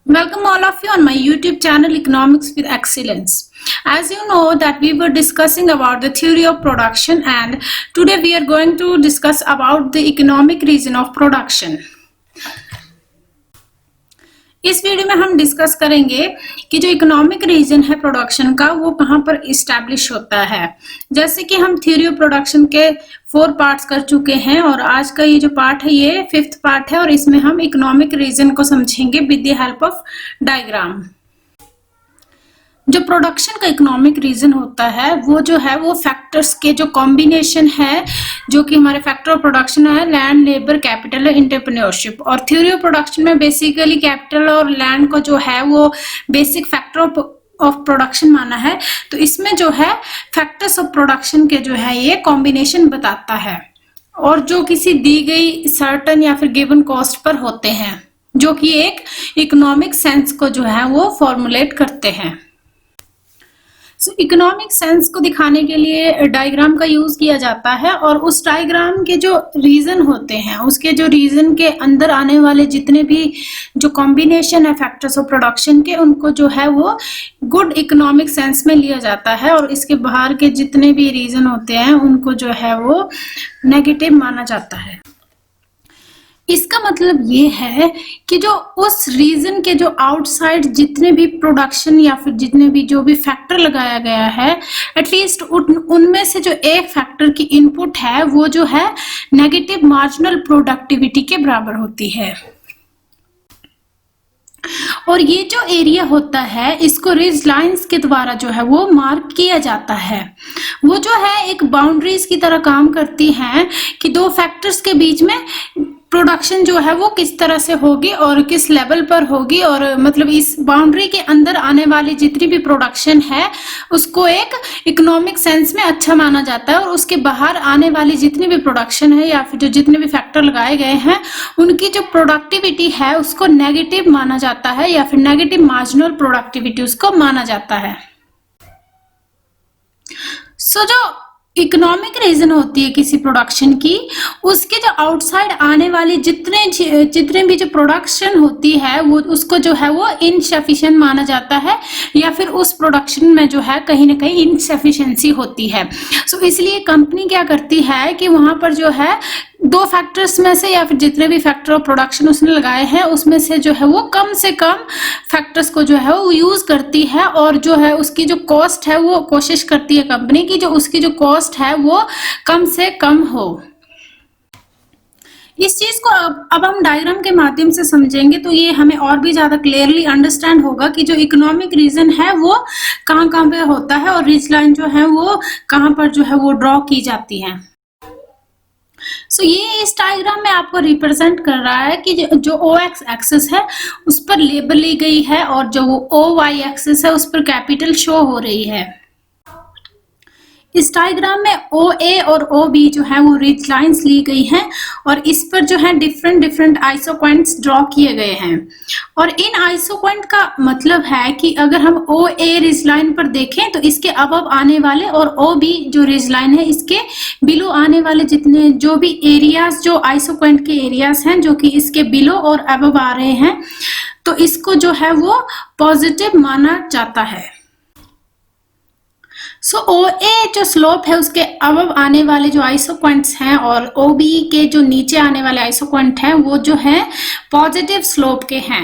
Welcome all of you on my YouTube channel Economics with Excellence. As you know that we were discussing about the theory of production, and today we are going to discuss about the economic reason of production. इस video में हम discuss करेंगे कि जो economic region है production का वो कहाँ पर इस्टेब्लिश होता है। जैसे कि हम थ्योरी ऑफ प्रोडक्शन के 4 पार्ट्स कर चुके हैं और आज का ये जो पार्ट है ये 5th पार्ट है और इसमें हम इकोनॉमिक रीजन को समझेंगे with the help of diagram. जो प्रोडक्शन का इकोनॉमिक रीजन होता है वो फैक्टर्स के जो कॉम्बिनेशन है, जो कि हमारे फैक्टर ऑफ प्रोडक्शन है लैंड, लेबर, कैपिटल, एंटरप्रेन्योरशिप। और थ्योरी ऑफ प्रोडक्शन में बेसिकली कैपिटल और लैंड को जो है वो बेसिक फैक्टर ऑफ प्रोडक्शन माना है। तो इसमें जो है फैक्टर्स ऑफ प्रोडक्शन के जो है ये कॉम्बिनेशन बताता है और जो किसी दी गई सर्टन या फिर गिवन कॉस्ट पर होते हैं, जो कि एक इकोनॉमिक सेंस को जो है वो फॉर्मुलेट करते हैं। इकोनॉमिक सेंस को दिखाने के लिए डायग्राम का यूज किया जाता है और उस डायग्राम के जो रीजन होते हैं उसके जो रीजन के अंदर आने वाले जितने भी जो कॉम्बिनेशन है फैक्टर्स ऑफ प्रोडक्शन के, उनको जो है वो गुड इकोनॉमिक सेंस में लिया जाता है और इसके बाहर के जितने भी रीजन होते हैं उनको जो है वो नेगेटिव माना जाता है। इसका मतलब ये है कि जो उस रीजन के जो आउटसाइड जितने भी प्रोडक्शन या फिर जितने भी जो भी फैक्टर लगाया गया है, एटलीस्ट उनमें से जो एक फैक्टर की इनपुट है वो जो है नेगेटिव मार्जिनल प्रोडक्टिविटी के बराबर होती है। और ये जो एरिया होता है इसको रिज लाइंस के द्वारा जो है वो मार्क किया जाता है। वो जो है एक बाउंड्रीज की तरह काम करती हैं कि दो फैक्टर्स के बीच में प्रोडक्शन जो है वो किस तरह से होगी और किस लेवल पर होगी, और मतलब इस बाउंड्री के अंदर आने वाली जितनी भी प्रोडक्शन है उसको एक इकोनॉमिक सेंस में अच्छा माना जाता है और उसके बाहर आने वाली जितनी भी प्रोडक्शन है या फिर जो जितने भी फैक्टर लगाए गए हैं उनकी जो प्रोडक्टिविटी है उसको नेगेटिव माना जाता है या फिर नेगेटिव मार्जिनल प्रोडक्टिविटी उसको माना जाता है। जो इकोनॉमिक रीजन होती है किसी प्रोडक्शन की, उसके जो आउटसाइड आने वाली जितने भी जो प्रोडक्शन होती है वो उसको जो है वो इनसफिशिएंट माना जाता है या फिर उस प्रोडक्शन में जो है कहीं ना कहीं इनसफिशिएंसी होती है। इसलिए कंपनी क्या करती है कि वहां पर जो है 2 फैक्टर्स में से या फिर जितने भी फैक्टर ऑफ प्रोडक्शन उसने लगाए हैं उसमें से जो है वो कम से कम फैक्टर्स को जो है वो यूज करती है और जो है उसकी जो कॉस्ट है वो कोशिश करती है कंपनी की जो उसकी जो कॉस्ट है वो कम से कम हो। इस चीज को अब हम डायग्राम के माध्यम से समझेंगे तो ये हमें और भी ज्यादा क्लियरली अंडरस्टैंड होगा कि जो इकोनॉमिक रीजन है वो कहाँ कहाँ पे होता है और रिज लाइन जो है वो कहाँ पर जो है वो ड्रॉ की जाती है। ये इस डायग्राम में आपको रिप्रेजेंट कर रहा है कि जो OX एक्सिस है उस पर लेबर ली गई है और जो OY एक्सिस है उस पर कैपिटल शो हो रही है। इस डायग्राम में OA और OB जो है वो रिज लाइंस ली गई हैं और इस पर जो है डिफरेंट आइसो पॉइंट्स ड्रॉ किए गए हैं। और इन आइसो पॉइंट का मतलब है कि अगर हम OA रिज लाइन पर देखें तो इसके अबव आने वाले और OB जो रिज लाइन है इसके बिलो आने वाले जितने जो भी एरियाज जो आइसो पॉइंट के एरियाज हैं जो कि इसके बिलो और अबव आ रहे हैं तो इसको जो है वो पॉजिटिव माना जाता है। OA जो स्लोप है उसके अबव आने वाले जो आइसो पॉइंट्स हैं और OB के जो नीचे आने वाले आइसो पॉइंट हैं वो जो है पॉजिटिव स्लोप के हैं।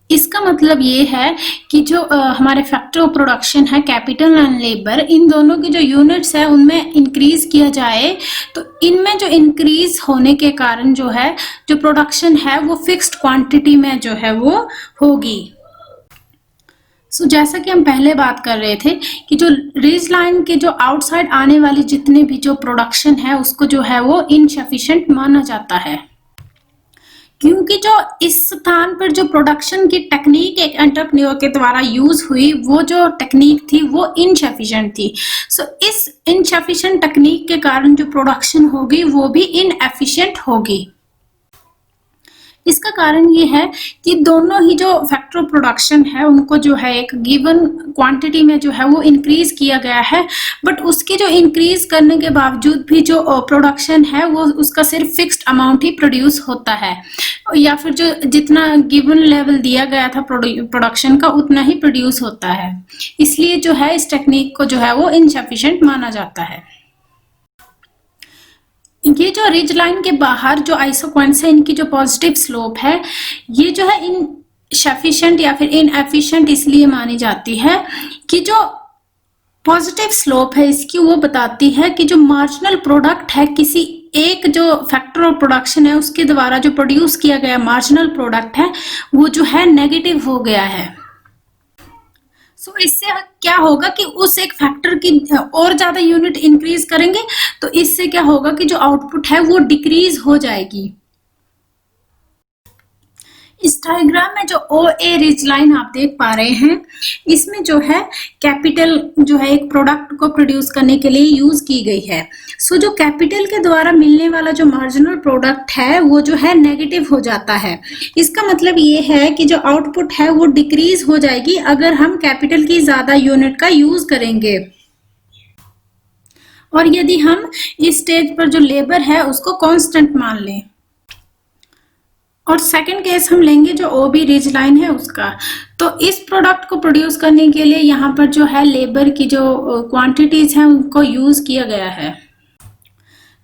इसका मतलब ये है कि जो हमारे फैक्टर ऑफ प्रोडक्शन है कैपिटल एंड लेबर, इन दोनों की जो यूनिट्स है उनमें इंक्रीज किया जाए तो इनमें जो इंक्रीज होने के कारण जो है जो प्रोडक्शन है वो फिक्स्ड क्वांटिटी में जो है वो होगी। जैसा कि हम पहले बात कर रहे थे कि जो रिज लाइन के जो आउटसाइड आने वाली जितने भी जो प्रोडक्शन है उसको जो है वो इनसफिशिएंट माना जाता है, क्योंकि जो इस स्थान पर जो प्रोडक्शन की टेक्निक एक एंटरप्रेन्योर के द्वारा यूज हुई वो जो टेक्निक थी वो इनसफिशिएंट थी। इस इनसफिशिएंट टेक्निक के कारण जो प्रोडक्शन होगी वो भी इनएफिशिएंट होगी। इसका कारण ये है कि दोनों ही जो फैक्टर ऑफ प्रोडक्शन है उनको जो है एक गिवन क्वांटिटी में जो है वो इंक्रीज किया गया है, बट उसके जो इंक्रीज करने के बावजूद भी जो प्रोडक्शन है वो उसका सिर्फ फिक्स्ड अमाउंट ही प्रोड्यूस होता है, या फिर जो जितना गिवन लेवल दिया गया था प्रोडक्शन का उतना ही प्रोड्यूस होता है। इसलिए जो है इस टेक्निक को जो है वो इनसफिशिएंट माना जाता है। ये जो रिज लाइन के बाहर जो आइसोक्वेंट्स है इनकी जो पॉजिटिव स्लोप है ये जो है इनसफिशिएंट या फिर इनएफिशिएंट इसलिए मानी जाती है कि जो पॉजिटिव स्लोप है इसकी वो बताती है कि जो मार्जिनल प्रोडक्ट है किसी एक जो फैक्टर ऑफ प्रोडक्शन है उसके द्वारा जो प्रोड्यूस किया गया मार्जिनल प्रोडक्ट है वो जो है नेगेटिव हो गया है। सो इससे क्या होगा कि उस एक फैक्टर की और ज्यादा यूनिट इंक्रीज करेंगे तो इससे क्या होगा कि जो आउटपुट है वो डिक्रीज हो जाएगी। इस डायग्राम में जो ओ ए रिज लाइन आप देख पा रहे हैं इसमें जो है कैपिटल जो है एक प्रोडक्ट को प्रोड्यूस करने के लिए यूज की गई है। सो जो कैपिटल के द्वारा मिलने वाला जो मार्जिनल प्रोडक्ट है वो जो है नेगेटिव हो जाता है। इसका मतलब ये है कि जो आउटपुट है वो डिक्रीज हो जाएगी अगर हम कैपिटल की ज्यादा यूनिट का यूज करेंगे। और यदि हम इस स्टेज पर जो लेबर है उसको कांस्टेंट मान लें और सेकंड केस हम लेंगे जो ओ बी रिज लाइन है उसका, तो इस प्रोडक्ट को प्रोड्यूस करने के लिए यहाँ पर जो है लेबर की जो क्वांटिटीज हैं उनको यूज किया गया है।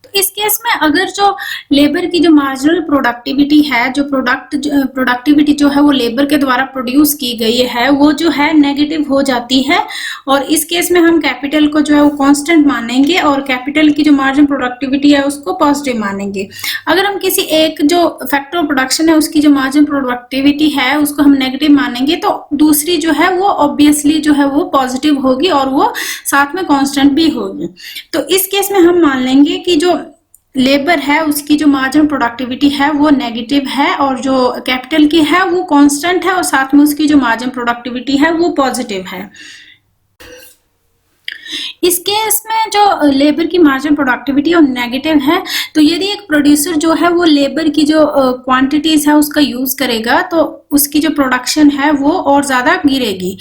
तो इस केस में अगर जो लेबर की जो मार्जिनल प्रोडक्टिविटी है जो प्रोडक्टिविटी जो है वो लेबर के द्वारा प्रोड्यूस की गई है वो जो है नेगेटिव हो जाती है और इस केस में हम कैपिटल को जो है वो कांस्टेंट मानेंगे और कैपिटल की जो मार्जिनल प्रोडक्टिविटी है उसको पॉजिटिव मानेंगे। अगर हम किसी एक जो फैक्टर ऑफ प्रोडक्शन है उसकी जो मार्जिनल प्रोडक्टिविटी है उसको हम नेगेटिव मानेंगे तो दूसरी जो है वो ऑब्वियसली जो है वो पॉजिटिव होगी और वो साथ में कांस्टेंट भी होगी। तो इस केस में हम मान लेंगे कि जो लेबर है उसकी जो मार्जिनल प्रोडक्टिविटी है वो नेगेटिव है और जो कैपिटल की है वो कांस्टेंट है और साथ में उसकी जो मार्जिनल प्रोडक्टिविटी है वो पॉजिटिव है। इस केस में जो लेबर की मार्जिनल प्रोडक्टिविटी और नेगेटिव है तो यदि एक प्रोड्यूसर जो है वो लेबर की जो क्वांटिटीज है उसका यूज करेगा तो उसकी जो प्रोडक्शन है वो और ज्यादा गिरेगी।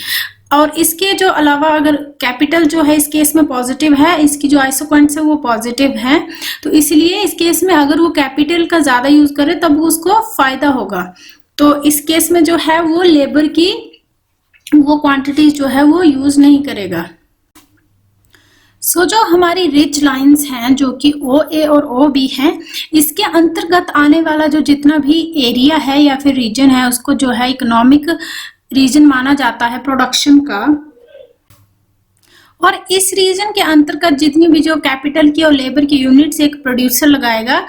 और इसके जो अलावा अगर कैपिटल जो है इस केस में पॉजिटिव है, इसकी जो आइसोक्वेंट्स है वो पॉजिटिव है, तो इसलिए इस केस में अगर वो कैपिटल का ज्यादा यूज करे तब उसको फायदा होगा। तो इस केस में जो है वो लेबर की वो क्वांटिटी जो है वो यूज नहीं करेगा। जो हमारी रिज लाइंस हैं जो कि ओ ए और ओ बी हैं इसके अंतर्गत आने वाला जो जितना भी एरिया है या फिर रीजन है उसको जो है इकोनॉमिक रीजन माना जाता है प्रोडक्शन का। और इस रीजन के अंतर्गत जितनी भी जो कैपिटल की और लेबर की यूनिट्स एक प्रोड्यूसर लगाएगा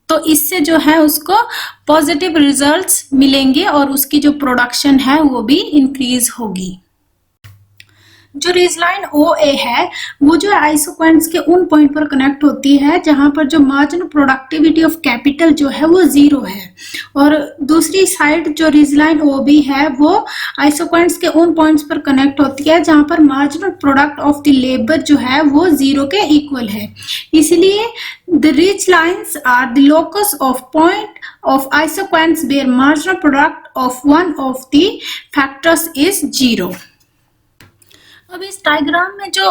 तो इससे जो है उसको पॉजिटिव रिजल्ट्स मिलेंगे और उसकी जो प्रोडक्शन है वो भी इंक्रीज होगी। जो रिज लाइन ओ ए है वो जो आइसोक्वेंट्स के उन पॉइंट पर कनेक्ट होती है जहां पर जो मार्जिनल प्रोडक्टिविटी ऑफ कैपिटल जो है वो 0 है और दूसरी साइड जो रिज लाइन ओ बी है वो आइसोक्वेंट्स के उन पॉइंट्स पर कनेक्ट होती है जहां पर marginal product of the labour जो है वो 0 के इक्वल है। इसलिए the ridge lines are the locus of point of isoquants where marginal product of one of the factors is 0। अब इस डायग्राम में जो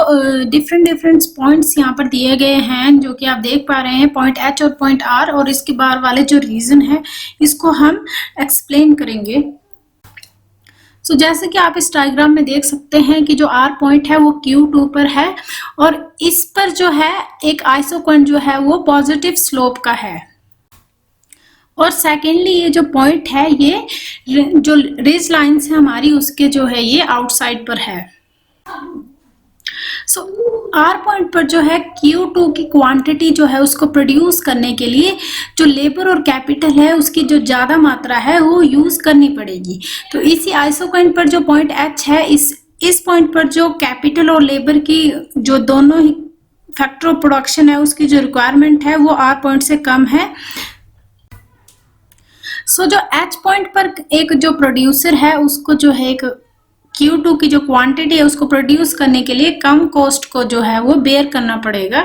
डिफरेंट पॉइंट्स यहाँ पर दिए गए हैं जो कि आप देख पा रहे हैं पॉइंट एच और पॉइंट आर और इसके बाहर वाले जो रीजन है इसको हम एक्सप्लेन करेंगे। जैसे कि आप इस डायग्राम में देख सकते हैं कि जो आर पॉइंट है वो Q2 पर है और इस पर जो है एक आइसोक्वेंट जो है वो पॉजिटिव स्लोप का है और सेकेंडली ये जो पॉइंट है ये जो रिज लाइंस है हमारी उसके जो है ये आउटसाइड पर है। आर पॉइंट पर जो है Q2 की क्वांटिटी जो है उसको प्रोड्यूस करने के लिए जो लेबर और कैपिटल है उसकी जो ज्यादा मात्रा है वो यूज करनी पड़ेगी। तो इसी आइसोक्वेंट पर जो पॉइंट H है इस पॉइंट पर जो कैपिटल और लेबर की जो दोनों ही फैक्टर ऑफ प्रोडक्शन है उसकी जो रिक्वायरमेंट है वो आर पॉइंट से कम है। जो H पॉइंट पर एक जो प्रोड्यूसर है उसको जो है एक Q2 की जो क्वांटिटी है उसको प्रोड्यूस करने के लिए कम कॉस्ट को जो है वो बेयर करना पड़ेगा।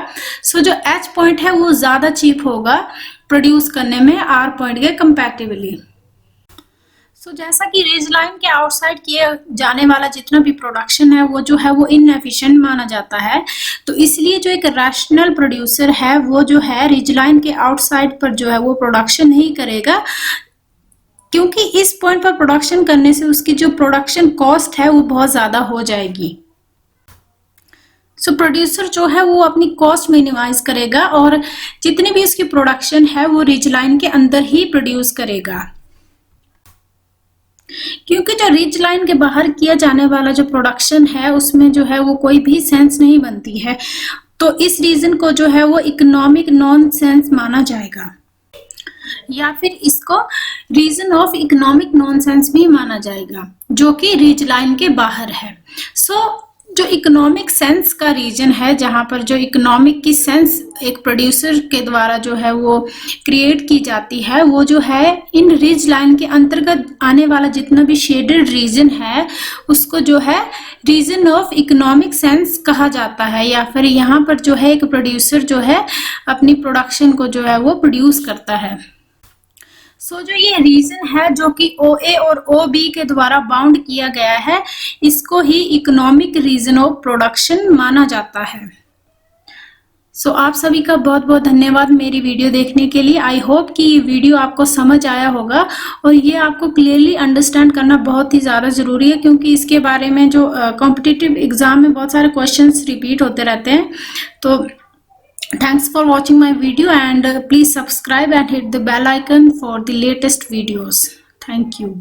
जो H पॉइंट है वो ज्यादा चीप होगा प्रोड्यूस करने में R पॉइंट के कंपैरेटिवली। जैसा कि रीज लाइन के आउटसाइड किए जाने वाला जितना भी प्रोडक्शन है वो जो है वो इनएफिशिएंट माना जाता है। तो इसलिए जो एक रैशनल प्रोड्यूसर है वो जो है रीज लाइन के आउटसाइड पर जो है वो प्रोडक्शन नहीं करेगा, क्योंकि इस पॉइंट पर प्रोडक्शन करने से उसकी जो प्रोडक्शन कॉस्ट है वो बहुत ज्यादा हो जाएगी। प्रोड्यूसर जो है वो अपनी कॉस्ट मिनिमाइज करेगा और जितनी भी उसकी प्रोडक्शन है वो रिज लाइन के अंदर ही प्रोड्यूस करेगा, क्योंकि जो रिज लाइन के बाहर किया जाने वाला जो प्रोडक्शन है उसमें जो है वो कोई भी सेंस नहीं बनती है। तो इस रीजन को जो है वो इकोनॉमिक नॉन सेंस माना जाएगा, या फिर इसको रीजन ऑफ इकोनॉमिक नॉनसेंस भी माना जाएगा, जो कि रीज लाइन के बाहर है। जो इकोनॉमिक सेंस का रीजन है, जहां पर जो इकोनॉमिक की सेंस एक प्रोड्यूसर के द्वारा जो है वो क्रिएट की जाती है, वो जो है इन रीज लाइन के अंतर्गत आने वाला जितना भी शेडेड रीजन है उसको जो है रीजन ऑफ इकोनॉमिक सेंस कहा जाता है, या फिर यहाँ पर जो है एक प्रोड्यूसर जो है अपनी प्रोडक्शन को जो है वो प्रोड्यूस करता है। जो ये रीजन है जो कि OA और OB के द्वारा बाउंड किया गया है, इसको ही इकोनॉमिक रीजन ऑफ प्रोडक्शन माना जाता है। आप सभी का बहुत बहुत धन्यवाद मेरी वीडियो देखने के लिए। आई होप कि ये वीडियो आपको समझ आया होगा और ये आपको क्लियरली अंडरस्टैंड करना बहुत ही ज़्यादा ज़रूरी है, क्योंकि इसके बारे में जो कॉम्पिटिटिव एग्जाम में बहुत सारे क्वेश्चंस रिपीट होते रहते हैं। तो thanks for watching my video, and please subscribe and hit the bell icon for the latest videos. Thank you.